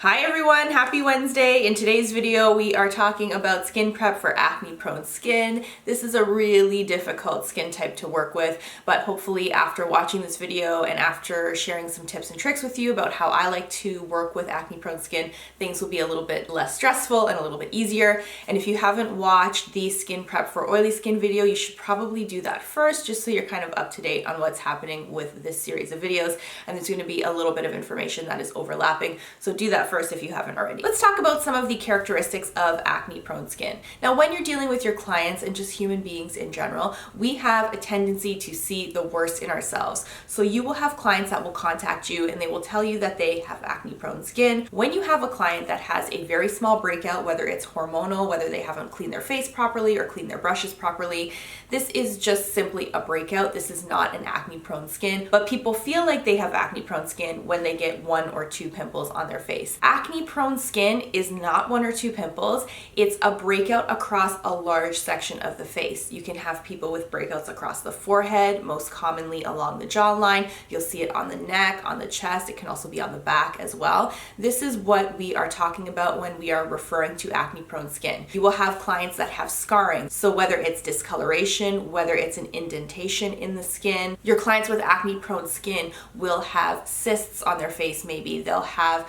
Hi everyone, happy Wednesday. In today's video, we are talking about skin prep for acne-prone skin. This is a really difficult skin type to work with, but hopefully after watching this video and after sharing some tips and tricks with you about how I like to work with acne-prone skin, things will be a little bit less stressful and a little bit easier. And if you haven't watched the skin prep for oily skin video, you should probably do that first, just so you're kind of up to date on what's happening with this series of videos. And there's going to be a little bit of information that is overlapping, so do that first if you haven't already. Let's talk about some of the characteristics of acne-prone skin. Now, when you're dealing with your clients and just human beings in general, we have a tendency to see the worst in ourselves. So you will have clients that will contact you and they will tell you that they have acne-prone skin. When you have a client that has a very small breakout, whether it's hormonal, whether they haven't cleaned their face properly or cleaned their brushes properly, this is just simply a breakout. This is not an acne-prone skin, but people feel like they have acne-prone skin when they get 1 or 2 pimples on their face. Acne-prone skin is not 1 or 2 pimples. It's a breakout across a large section of the face. You can have people with breakouts across the forehead, most commonly along the jawline. You'll see it on the neck, on the chest. It can also be on the back as well. This is what we are talking about when we are referring to acne-prone skin. You will have clients that have scarring. So whether it's discoloration, whether it's an indentation in the skin, your clients with acne-prone skin will have cysts on their face maybe. They'll have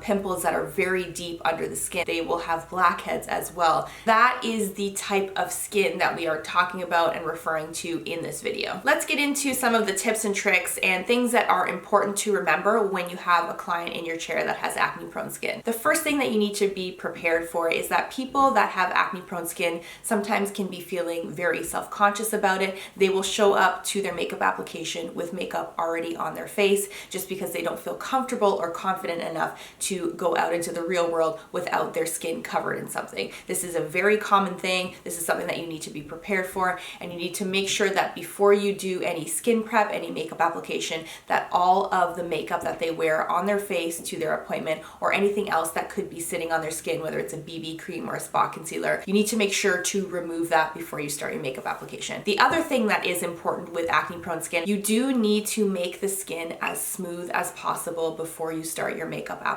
pimples that are very deep under the skin. They will have blackheads as well. That is the type of skin that we are talking about and referring to in this video. Let's get into some of the tips and tricks and things that are important to remember when you have a client in your chair that has acne-prone skin. The first thing that you need to be prepared for is that people that have acne-prone skin sometimes can be feeling very self-conscious about it. They will show up to their makeup application with makeup already on their face just because they don't feel comfortable or confident enough to go out into the real world without their skin covered in something. This is a very common thing. This is something that you need to be prepared for, and you need to make sure that before you do any skin prep, any makeup application, that all of the makeup that they wear on their face to their appointment or anything else that could be sitting on their skin, whether it's a BB cream or a spot concealer, you need to make sure to remove that before you start your makeup application. The other thing that is important with acne-prone skin, you do need to make the skin as smooth as possible before you start your makeup application.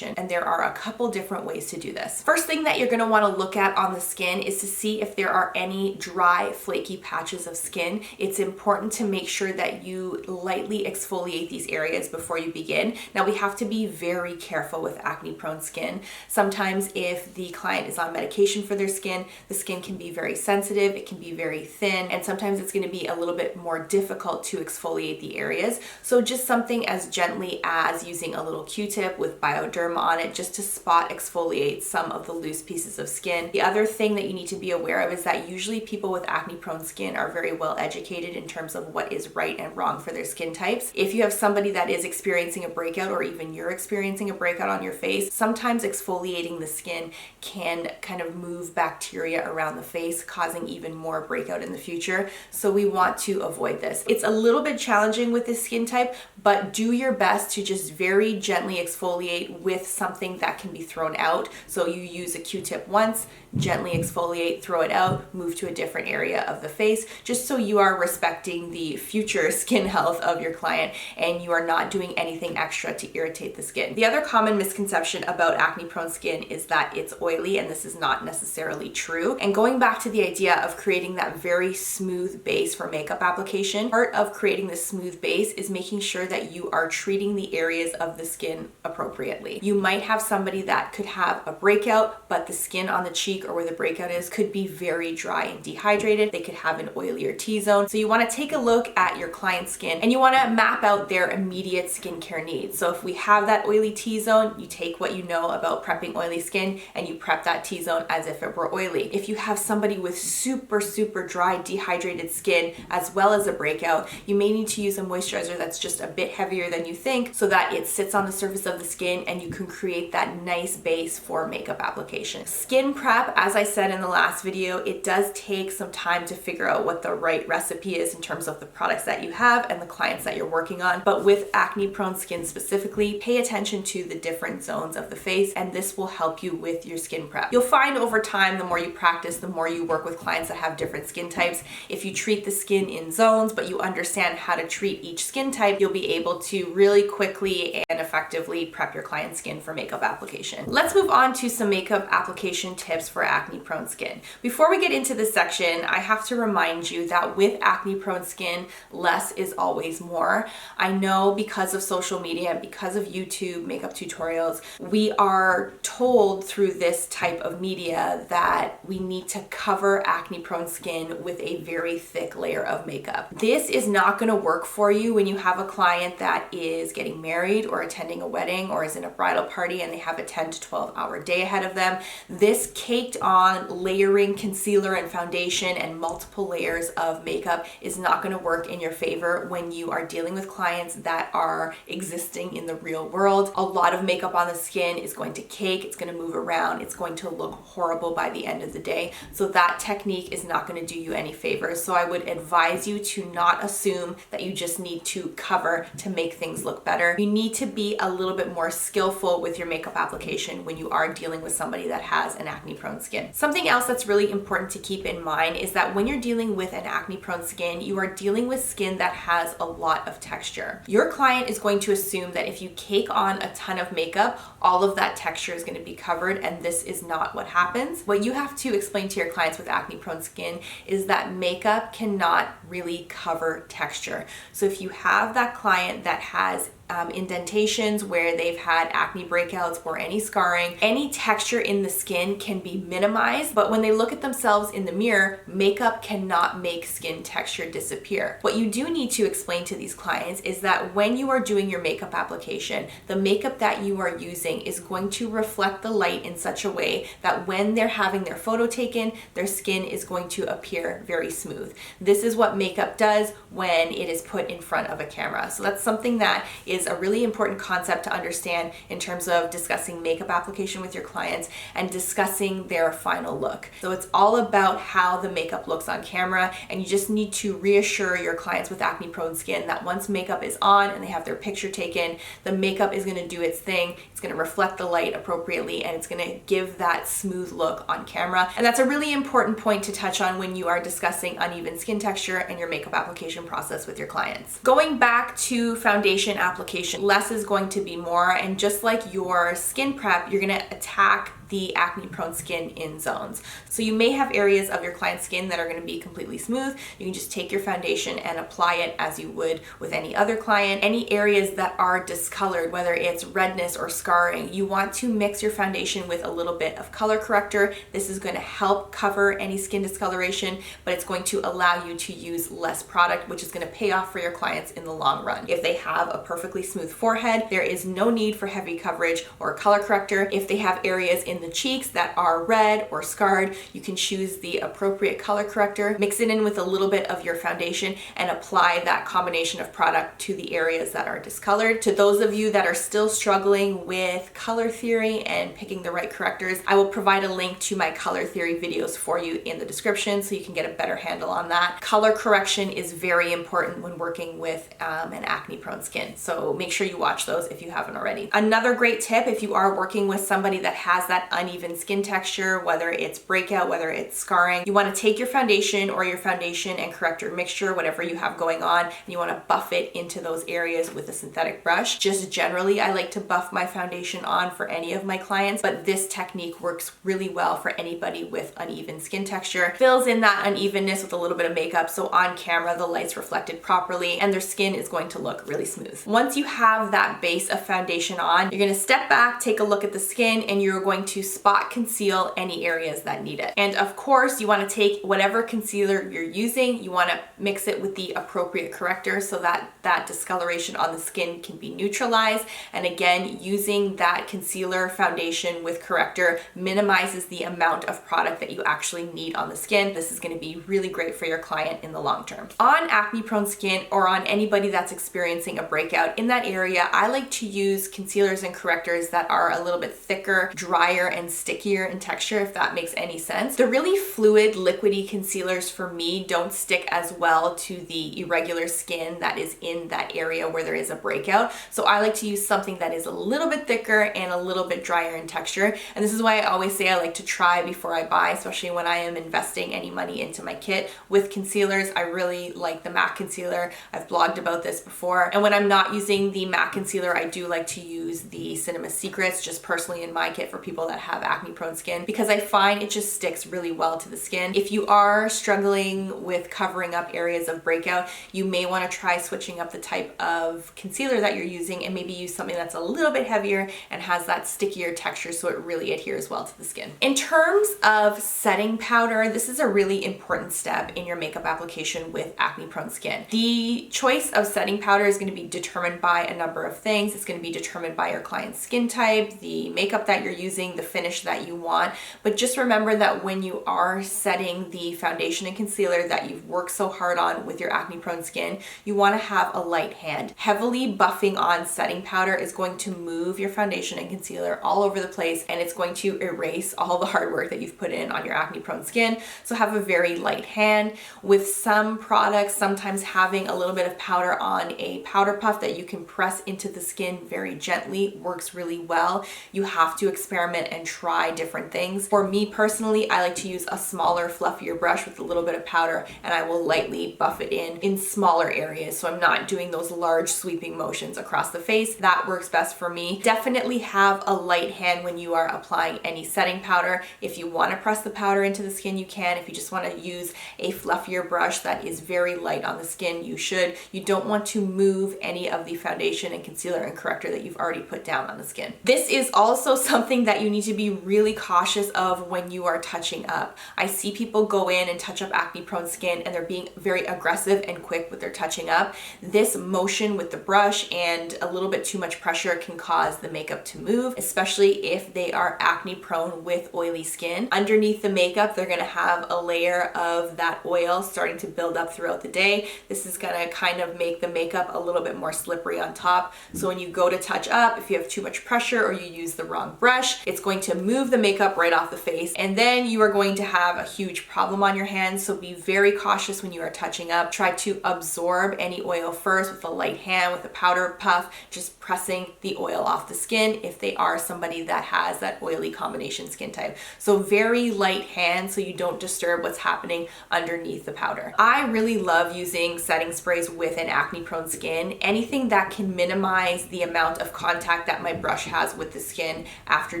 And there are a couple different ways to do this. First thing that you're going to want to look at on the skin is to see if there are any dry, flaky patches of skin. It's important to make sure that you lightly exfoliate these areas before you begin. Now, we have to be very careful with acne-prone skin. Sometimes if the client is on medication for their skin, the skin can be very sensitive, it can be very thin, and sometimes it's going to be a little bit more difficult to exfoliate the areas. So just something as gently as using a little Q-tip with Bioderma on it just to spot exfoliate some of the loose pieces of skin. The other thing that you need to be aware of is that usually people with acne-prone skin are very well educated in terms of what is right and wrong for their skin types. If you have somebody that is experiencing a breakout, or even you're experiencing a breakout on your face, sometimes exfoliating the skin can kind of move bacteria around the face, causing even more breakout in the future. So we want to avoid this. It's a little bit challenging with this skin type, but do your best to just very gently exfoliate with something that can be thrown out. So you use a Q-tip once, gently exfoliate, throw it out, move to a different area of the face, just so you are respecting the future skin health of your client and you are not doing anything extra to irritate the skin. The other common misconception about acne-prone skin is that it's oily, and this is not necessarily true. And going back to the idea of creating that very smooth base for makeup application, part of creating this smooth base is making sure that you are treating the areas of the skin appropriately. You might have somebody that could have a breakout, but the skin on the cheek or where the breakout is could be very dry and dehydrated. They could have an oilier T-zone. So you want to take a look at your client's skin and you want to map out their immediate skincare needs. So if we have that oily T-zone, you take what you know about prepping oily skin and you prep that T-zone as if it were oily. If you have somebody with super dry, dehydrated skin as well as a breakout, you may need to use a moisturizer that's just a bit heavier than you think so that it sits on the surface of the skin and you can create that nice base for makeup application. Skin prep, as I said in the last video, it does take some time to figure out what the right recipe is in terms of the products that you have and the clients that you're working on. But with acne-prone skin specifically, pay attention to the different zones of the face, and this will help you with your skin prep. You'll find over time, the more you practice, the more you work with clients that have different skin types, if you treat the skin in zones, but you understand how to treat each skin type, you'll be able to really quickly and effectively prep your client's skin for makeup application. Let's move on to some makeup application tips for acne prone skin. Before we get into this section, I have to remind you that with acne prone skin, less is always more. I know because of social media, because of YouTube makeup tutorials, we are told through this type of media that we need to cover acne prone skin with a very thick layer of makeup. This is not going to work for you when you have a client that is getting married or attending a wedding or is in a bridal party and they have a 10 to 12 hour day ahead of them. This caked on layering concealer and foundation and multiple layers of makeup is not going to work in your favor when you are dealing with clients that are existing in the real world. A lot of makeup on the skin is going to cake, it's going to move around, it's going to look horrible by the end of the day. So that technique is not going to do you any favors. So I would advise you to not assume that you just need to cover to make things look better. You need to be a little bit more skillful with your makeup application when you are dealing with somebody that has an acne prone skin. Something else that's really important to keep in mind is that when you're dealing with an acne prone skin, you are dealing with skin that has a lot of texture. Your client is going to assume that if you cake on a ton of makeup, all of that texture is going to be covered, and this is not what happens. What you have to explain to your clients with acne prone skin is that makeup cannot really cover texture. So if you have that client that has indentations where they've had acne breakouts or any scarring, any texture in the skin can be minimized, but when they look at themselves in the mirror, makeup cannot make skin texture disappear. What you do need to explain to these clients is that when you are doing your makeup application, the makeup that you are using is going to reflect the light in such a way that when they're having their photo taken, their skin is going to appear very smooth. This is what makeup does when it is put in front of a camera. So that's something that is a really important concept to understand in terms of discussing makeup application with your clients and discussing their final look. So it's all about how the makeup looks on camera, and you just need to reassure your clients with acne prone skin that once makeup is on and they have their picture taken, the makeup is going to do its thing. It's going to reflect the light appropriately, and it's going to give that smooth look on camera. And that's a really important point to touch on when you are discussing uneven skin texture and your makeup application process with your clients. Going back to foundation application, less is going to be more, and just like your skin prep, you're going to attack the acne prone skin in zones. So you may have areas of your client's skin that are going to be completely smooth. You can just take your foundation and apply it as you would with any other client. Any areas that are discolored, whether it's redness or scarring, you want to mix your foundation with a little bit of color corrector. This is going to help cover any skin discoloration, but it's going to allow you to use less product, which is going to pay off for your clients in the long run. If they have a perfectly smooth forehead, there is no need for heavy coverage or color corrector. If they have areas in the cheeks that are red or scarred, you can choose the appropriate color corrector, mix it in with a little bit of your foundation, and apply that combination of product to the areas that are discolored. To those of you that are still struggling with color theory and picking the right correctors, I will provide a link to my color theory videos for you in the description so you can get a better handle on that. Color correction is very important when working with an acne prone skin, so make sure you watch those if you haven't already. Another great tip, if you are working with somebody that has that uneven skin texture, whether it's breakout, whether it's scarring, you want to take your foundation or your foundation and corrector mixture, whatever you have going on, and you want to buff it into those areas with a synthetic brush. Just generally, I like to buff my foundation on for any of my clients, but this technique works really well for anybody with uneven skin texture. Fills in that unevenness with a little bit of makeup, so on camera the light's reflected properly and their skin is going to look really smooth. Once you have that base of foundation on, you're going to step back, take a look at the skin, and you're going to spot conceal any areas that need it. And of course, you want to take whatever concealer you're using, you want to mix it with the appropriate corrector so that that discoloration on the skin can be neutralized. And again, using that concealer foundation with corrector minimizes the amount of product that you actually need on the skin. This is going to be really great for your client in the long term. On acne prone skin or on anybody that's experiencing a breakout in that area, I like to use concealers and correctors that are a little bit thicker, drier, drier and stickier in texture, if that makes any sense. The really fluid, liquidy concealers for me don't stick as well to the irregular skin that is in that area where there is a breakout. So I like to use something that is a little bit thicker and a little bit drier in texture. And this is why I always say I like to try before I buy, especially when I am investing any money into my kit. With concealers, I really like the MAC concealer. I've blogged about this before. And when I'm not using the MAC concealer, I do like to use the Cinema Secrets, just personally in my kit for people that have acne prone skin, because I find it just sticks really well to the skin. If you are struggling with covering up areas of breakout, you may want to try switching up the type of concealer that you're using and maybe use something that's a little bit heavier and has that stickier texture so it really adheres well to the skin. In terms of setting powder, this is a really important step in your makeup application with acne prone skin. The choice of setting powder is going to be determined by a number of things. It's going to be determined by your client's skin type, the makeup that you're using, the finish that you want. But just remember that when you are setting the foundation and concealer that you've worked so hard on with your acne prone skin, you want to have a light hand. Heavily buffing on setting powder is going to move your foundation and concealer all over the place, and it's going to erase all the hard work that you've put in on your acne prone skin. So have a very light hand. With some products, sometimes having a little bit of powder on a powder puff that you can press into the skin very gently works really well. You have to experiment and try different things. For me personally, I like to use a smaller, fluffier brush with a little bit of powder, and I will lightly buff it in smaller areas, so I'm not doing those large sweeping motions across the face. That works best for me. Definitely have a light hand when you are applying any setting powder. If you want to press the powder into the skin, you can. If you just want to use a fluffier brush that is very light on the skin, you should. You don't want to move any of the foundation and concealer and corrector that you've already put down on the skin. This is also something that you need to be really cautious of when you are touching up. I see people go in and touch up acne prone skin and they're being very aggressive and quick with their touching up. This motion with the brush and a little bit too much pressure can cause the makeup to move, especially if they are acne prone with oily skin. Underneath the makeup, they're gonna have a layer of that oil starting to build up throughout the day. This is gonna kind of make the makeup a little bit more slippery on top. So when you go to touch up, if you have too much pressure or you use the wrong brush, it's going to move the makeup right off the face, and then you are going to have a huge problem on your hands. So be very cautious when you are touching up. Try to absorb any oil first with a light hand, with a powder puff, just pressing the oil off the skin if they are somebody that has that oily combination skin type. So very light hand so you don't disturb what's happening underneath the powder. I really love using setting sprays with an acne prone skin. Anything that can minimize the amount of contact that my brush has with the skin after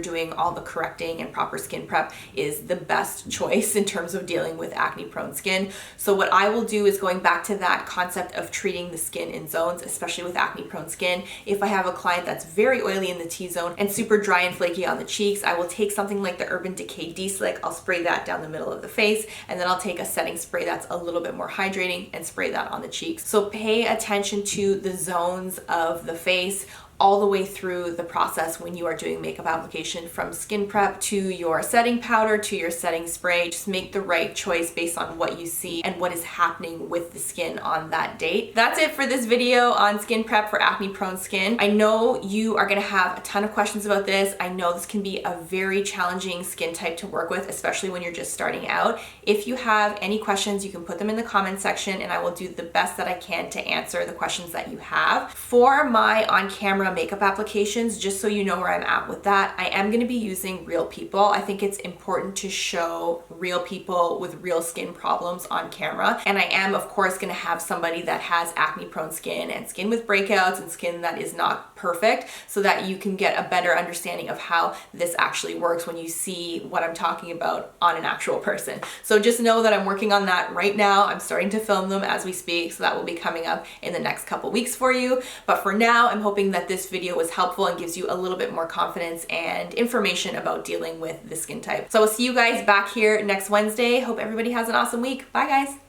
doing all the correcting and proper skin prep is the best choice in terms of dealing with acne prone skin. So what I will do is, going back to that concept of treating the skin in zones, especially with acne prone skin, if I have a client that's very oily in the T-zone and super dry and flaky on the cheeks, I will take something like the Urban Decay D-Slick, I'll spray that down the middle of the face, and then I'll take a setting spray that's a little bit more hydrating and spray that on the cheeks. So pay attention to the zones of the face all the way through the process when you are doing makeup application, from skin prep to your setting powder to your setting spray. Just make the right choice based on what you see and what is happening with the skin on that date. That's it for this video on skin prep for acne prone skin. I know you are gonna have a ton of questions about this. I know this can be a very challenging skin type to work with, especially when you're just starting out. If you have any questions, you can put them in the comment section and I will do the best that I can to answer the questions that you have. For my on-camera makeup applications, just so you know where I'm at with that, I am going to be using real people. I think it's important to show real people with real skin problems on camera, and I am of course going to have somebody that has acne prone skin and skin with breakouts and skin that is not perfect, so that you can get a better understanding of how this actually works when you see what I'm talking about on an actual person. So just know that I'm working on that right now. I'm starting to film them as we speak, so that will be coming up in the next couple weeks for you. But for now, I'm hoping that this video was helpful and gives you a little bit more confidence and information about dealing with the skin type. So I'll see you guys back here next Wednesday. Hope everybody has an awesome week. Bye guys.